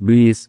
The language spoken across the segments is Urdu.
20।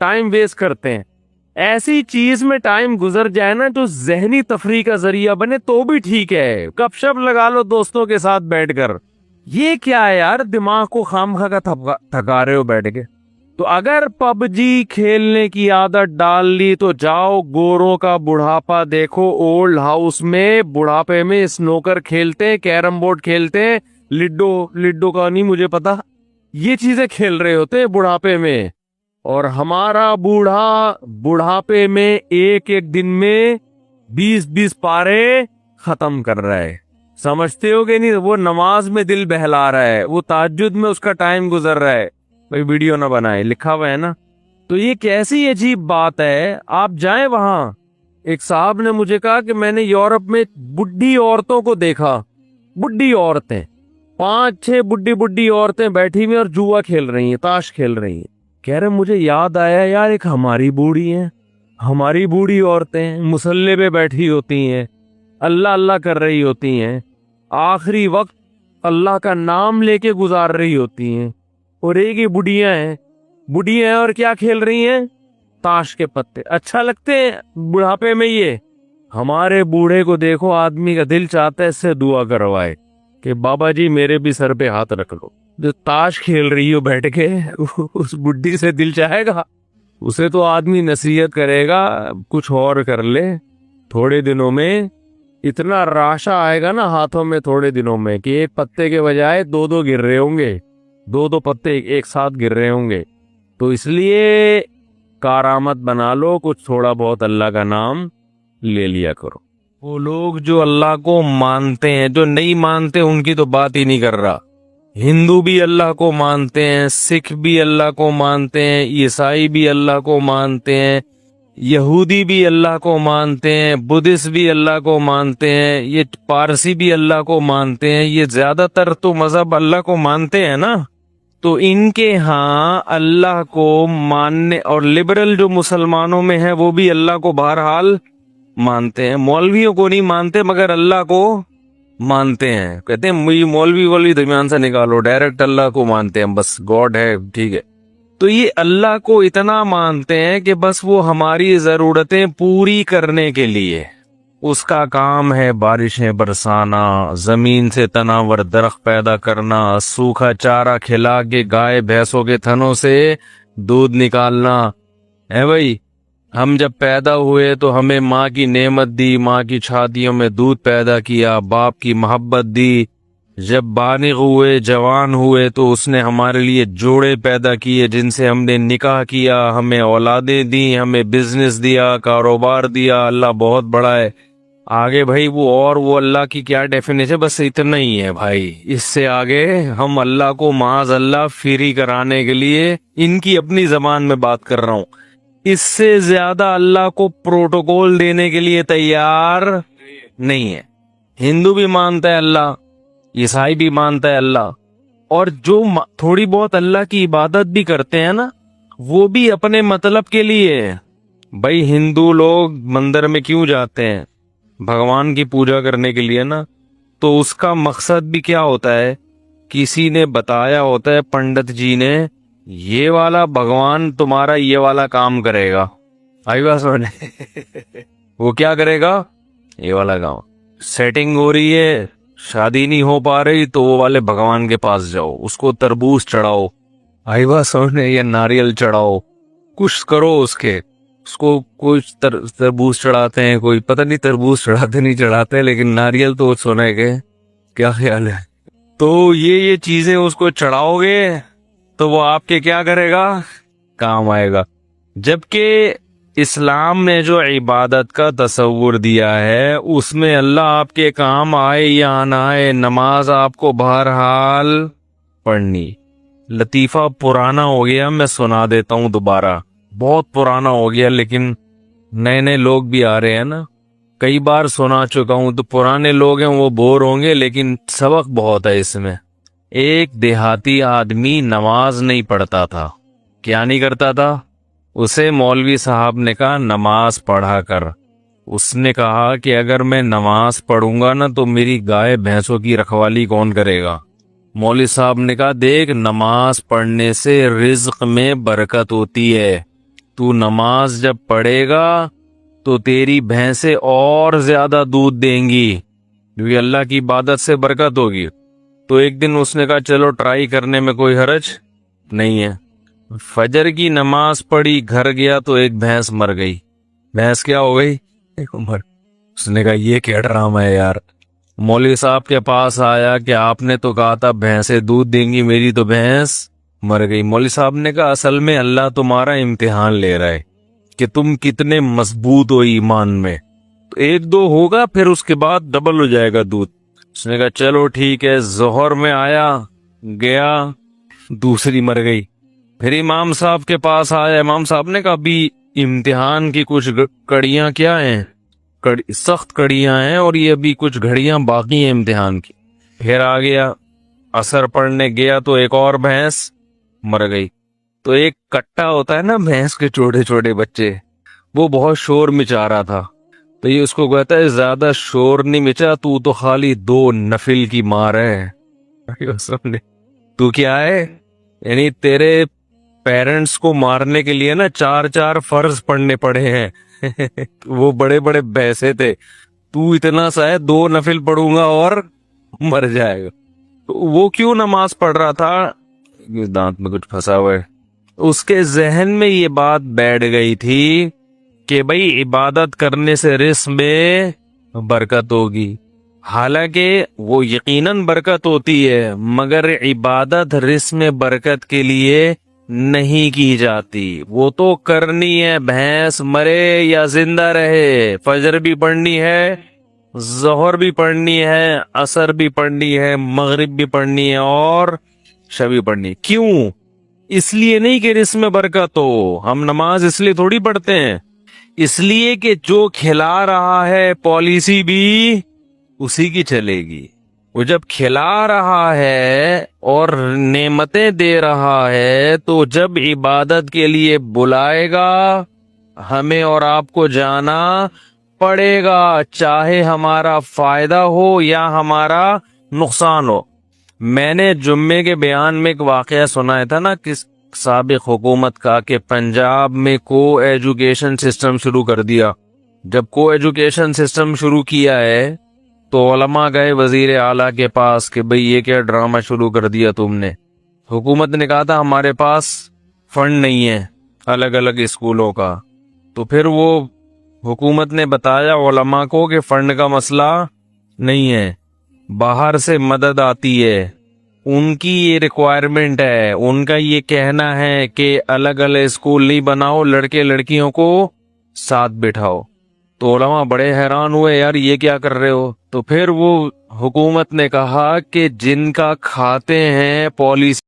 ٹائم ویسٹ کرتے ہیں. ایسی چیز میں ٹائم گزر جائے نا جو ذہنی تفریح کا ذریعہ بنے تو بھی ٹھیک ہے. گپ شپ لگا لو دوستوں کے ساتھ بیٹھ کر. یہ کیا ہے یار, دماغ کو خامخواہ کا تھکا رہے ہو بیٹھ کے. تو اگر پب جی کھیلنے کی عادت ڈال لی تو جاؤ گوروں کا بڑھاپا دیکھو. اولڈ ہاؤس میں بڑھاپے میں سنوکر کھیلتے ہیں, کیرم بورڈ کھیلتے ہیں, لڈو کا نہیں مجھے پتا, یہ چیزیں کھیل رہے ہوتے ہیں بڑھاپے میں. اور ہمارا بڑھاپے میں ایک دن میں 20 پارے ختم کر رہا ہے. سمجھتے ہو کہ نہیں؟ وہ نماز میں دل بہلا رہا ہے, وہ تہجد میں اس کا ٹائم گزر رہا ہے. بھائی ویڈیو نہ بنائے, لکھا ہوا ہے نا. تو یہ کیسی عجیب بات ہے. آپ جائیں وہاں. ایک صاحب نے مجھے کہا کہ میں نے یورپ میں بڈھی عورتوں کو دیکھا, بڈھی عورتیں 5-6 بڈھی عورتیں بیٹھی ہوئی اور جوا کھیل رہی ہیں, تاش کھیل رہی ہیں. کہہ رہے مجھے یاد آیا یار, ایک ہماری بوڑھی ہیں, ہماری بوڑھی عورتیں مصلے پہ بیٹھی ہوتی ہیں, اللہ اللہ کر رہی ہوتی ہیں, آخری وقت اللہ کا نام لے کے گزار رہی ہوتی ہیں. اور ایک ہی بڑھیاں ہیں اور کیا کھیل رہی ہیں؟ تاش کے پتے. اچھا لگتے ہیں بڑھاپے میں یہ. ہمارے بوڑھے کو دیکھو, آدمی کا دل چاہتا ہے اس سے دعا کروائے کہ بابا جی میرے بھی سر پہ ہاتھ رکھ لو. جو تاش کھیل رہی ہو بیٹھ کے, اس بڈھی سے دل چاہے گا؟ اسے تو آدمی نصیحت کرے گا کچھ اور کر لے. تھوڑے دنوں میں اتنا راشا آئے گا نا ہاتھوں میں تھوڑے دنوں میں کہ ایک پتے کے بجائے 2 گر رہے ہوں گے, 2 پتے ایک ساتھ گر رہے ہوں گے. تو اس لیے کارآمد بنا لو, کچھ تھوڑا بہت اللہ کا نام لے لیا کرو. وہ لوگ جو اللہ کو مانتے ہیں, جو نہیں مانتے ان کی تو بات ہی نہیں کر رہا. ہندو بھی اللہ کو مانتے ہیں, سکھ بھی اللہ کو مانتے ہیں, عیسائی بھی اللہ کو مانتے ہیں, یہودی بھی اللہ کو مانتے ہیں, بدھسٹ بھی اللہ کو مانتے ہیں, یہ پارسی بھی اللہ کو مانتے ہیں. یہ زیادہ تر تو مذہب اللہ کو مانتے ہیں نا. تو ان کے ہاں اللہ کو ماننے, اور لبرل جو مسلمانوں میں ہیں وہ بھی اللہ کو بہرحال مانتے ہیں. مولویوں کو نہیں مانتے مگر اللہ کو مانتے ہیں. کہتے ہیں یہ مولوی درمیان سے نکالو, ڈائریکٹ اللہ کو مانتے ہیں, بس گاڈ ہے ٹھیک ہے. تو یہ اللہ کو اتنا مانتے ہیں کہ بس وہ ہماری ضرورتیں پوری کرنے کے لیے اس کا کام ہے بارشیں برسانا, زمین سے تناور درخت پیدا کرنا, سوکھا چارہ کھلا کے گائے بھینسوں کے تھنوں سے دودھ نکالنا. ہے بھائی, ہم جب پیدا ہوئے تو ہمیں ماں کی نعمت دی, ماں کی چھاتیوں میں دودھ پیدا کیا, باپ کی محبت دی. جب بالغ ہوئے, جوان ہوئے تو اس نے ہمارے لیے جوڑے پیدا کیے جن سے ہم نے نکاح کیا, ہمیں اولادیں دی, ہمیں بزنس دیا, کاروبار دیا. اللہ بہت بڑا ہے. آگے بھائی وہ اللہ کی کیا ڈیفینیشن, بس اتنا ہی ہے بھائی. اس سے آگے ہم اللہ کو معاذ اللہ فری کرانے کے لیے, ان کی اپنی زبان میں بات کر رہا ہوں, اس سے زیادہ اللہ کو پروٹوکول دینے کے لیے تیار نہیں ہے. ہندو بھی مانتا ہے اللہ, عیسائی بھی مانتا ہے اللہ, اور جو تھوڑی بہت اللہ کی عبادت بھی کرتے ہیں نا وہ بھی اپنے مطلب کے لیے. بھائی ہندو لوگ مندر میں کیوں جاتے ہیں؟ بھگوان کی پوجا کرنے کے لیے نا. تو اس کا مقصد بھی کیا ہوتا ہے؟ کسی نے بتایا ہوتا ہے, پنڈت جی نے, یہ والا بھگوان تمہارا یہ والا کام کرے گا. آئی بات سمجھنے وہ کیا کرے گا؟ یہ والا کام. سیٹنگ ہو رہی ہے, شادی نہیں ہو پا رہی, تو وہ والے بھگوان کے پاس جاؤ, اس کو تربوز چڑھاؤ. آئی بات سمجھنے, یا ناریل چڑھاؤ, کچھ کرو اس کے. اس کو کچھ تربوز چڑھاتے ہیں, کوئی پتہ نہیں تربوز چڑھاتے نہیں چڑھاتے, لیکن ناریل تو سونے کے. کیا خیال ہے؟ تو یہ چیزیں اس کو چڑھاؤ گے تو وہ آپ کے کیا کرے گا؟ کام آئے گا. جبکہ اسلام نے جو عبادت کا تصور دیا ہے اس میں اللہ آپ کے کام آئے یا نہ آئے, نماز آپ کو بہرحال پڑھنی. لطیفہ پرانا ہو گیا, میں سنا دیتا ہوں دوبارہ. بہت پرانا ہو گیا لیکن نئے لوگ بھی آ رہے ہیں نا, کئی بار سنا چکا ہوں, تو پرانے لوگ ہیں وہ بور ہوں گے لیکن سبق بہت ہے اس میں. ایک دیہاتی آدمی نماز نہیں پڑھتا تھا. کیا نہیں کرتا تھا؟ اسے مولوی صاحب نے کہا نماز پڑھا کر. اس نے کہا کہ اگر میں نماز پڑھوں گا نا تو میری گائے بھینسوں کی رکھوالی کون کرے گا؟ مولوی صاحب نے کہا دیکھ, نماز پڑھنے سے رزق میں برکت ہوتی ہے. تو نماز جب پڑھے گا تو تیری بھینسیں اور زیادہ دودھ دیں گی کیونکہ اللہ کی عبادت سے برکت ہوگی. تو ایک دن اس نے کہا چلو ٹرائی کرنے میں کوئی حرج نہیں ہے. فجر کی نماز پڑھی, گھر گیا تو ایک بھینس مر گئی. بھینس کیا ہو گئی؟ مر. اس نے کہا یہ کیا ڈرامہ ہے یار. مولوی صاحب کے پاس آیا کہ آپ نے تو کہا تھا بھینسیں دودھ دیں گی, میری تو بھینس مر گئی. مولوی صاحب نے کہا اصل میں اللہ تمہارا امتحان لے رہا ہے کہ تم کتنے مضبوط ہو ایمان میں. تو ایک دو ہوگا پھر اس کے بعد ڈبل ہو جائے گا دودھ. اس نے کہا چلو ٹھیک ہے. ظہر میں آیا, گیا, دوسری مر گئی. پھر امام صاحب کے پاس آیا. امام صاحب نے کہا ابھی امتحان کی کچھ کڑیاں کیا ہیں, سخت کڑیاں ہیں اور یہ ابھی کچھ گھڑیاں باقی ہیں امتحان کی. پھر آ گیا, عصر پڑھنے گیا تو ایک اور بھینس مر گئی. تو ایک کٹا ہوتا ہے نا بھینس کے چھوٹے چھوٹے بچے, وہ بہت شور مچا رہا تھا. تو یہ اس کو کہتا ہے زیادہ شور نہیں مچا, تو خالی 2 نفل کی مار ہے. تو کیا ہے, یعنی تیرے پیرنٹس کو مارنے کے لیے نا 4 فرض پڑھنے پڑے ہیں. وہ بڑے بڑے بھینسے تھے, تو اتنا سا ہے 2 نفل پڑھوں گا اور مر جائے گا. تو وہ کیوں نماز پڑھ رہا تھا؟ دانت میں کچھ پھنسا ہوا ہے. اس کے ذہن میں یہ بات بیٹھ گئی تھی کہ بھئی عبادت کرنے سے رزق میں برکت ہوگی. حالانکہ وہ یقیناً برکت ہوتی ہے, مگر عبادت رزق میں برکت کے لیے نہیں کی جاتی. وہ تو کرنی ہے, بھینس مرے یا زندہ رہے. فجر بھی پڑھنی ہے, ظہر بھی پڑھنی ہے, عصر بھی پڑھنی ہے, مغرب بھی پڑھنی ہے اور عشاء بھی پڑھنی ہے. کیوں؟ اس لیے نہیں کہ رزق میں برکت ہو. ہم نماز اس لیے تھوڑی پڑھتے ہیں, اس لیے کہ جو کھلا رہا ہے پالیسی بھی اسی کی چلے گی. وہ جب کھلا رہا ہے اور نعمتیں دے رہا ہے تو جب عبادت کے لیے بلائے گا ہمیں اور آپ کو جانا پڑے گا, چاہے ہمارا فائدہ ہو یا ہمارا نقصان ہو. میں نے جمعے کے بیان میں ایک واقعہ سنایا تھا نا کس سابق حکومت کا, کہ پنجاب میں کو ایجوکیشن سسٹم شروع کر دیا. جب کو ایجوکیشن سسٹم شروع کیا ہے تو علماء گئے وزیر اعلیٰ کے پاس کہ بھئی یہ کیا ڈرامہ شروع کر دیا تم نے. حکومت نے کہا تھا ہمارے پاس فنڈ نہیں ہے الگ الگ اسکولوں کا. تو پھر وہ حکومت نے بتایا علماء کو کہ فنڈ کا مسئلہ نہیں ہے, باہر سے مدد آتی ہے, ان کی یہ ریکوائرمنٹ ہے, ان کا یہ کہنا ہے کہ الگ الگ اسکول نہیں بناؤ, لڑکے لڑکیوں کو ساتھ بٹھاؤ. تو علماء بڑے حیران ہوئے, یار یہ کیا کر رہے ہو. تو پھر وہ حکومت نے کہا کہ جن کا کھاتے ہیں پالیسی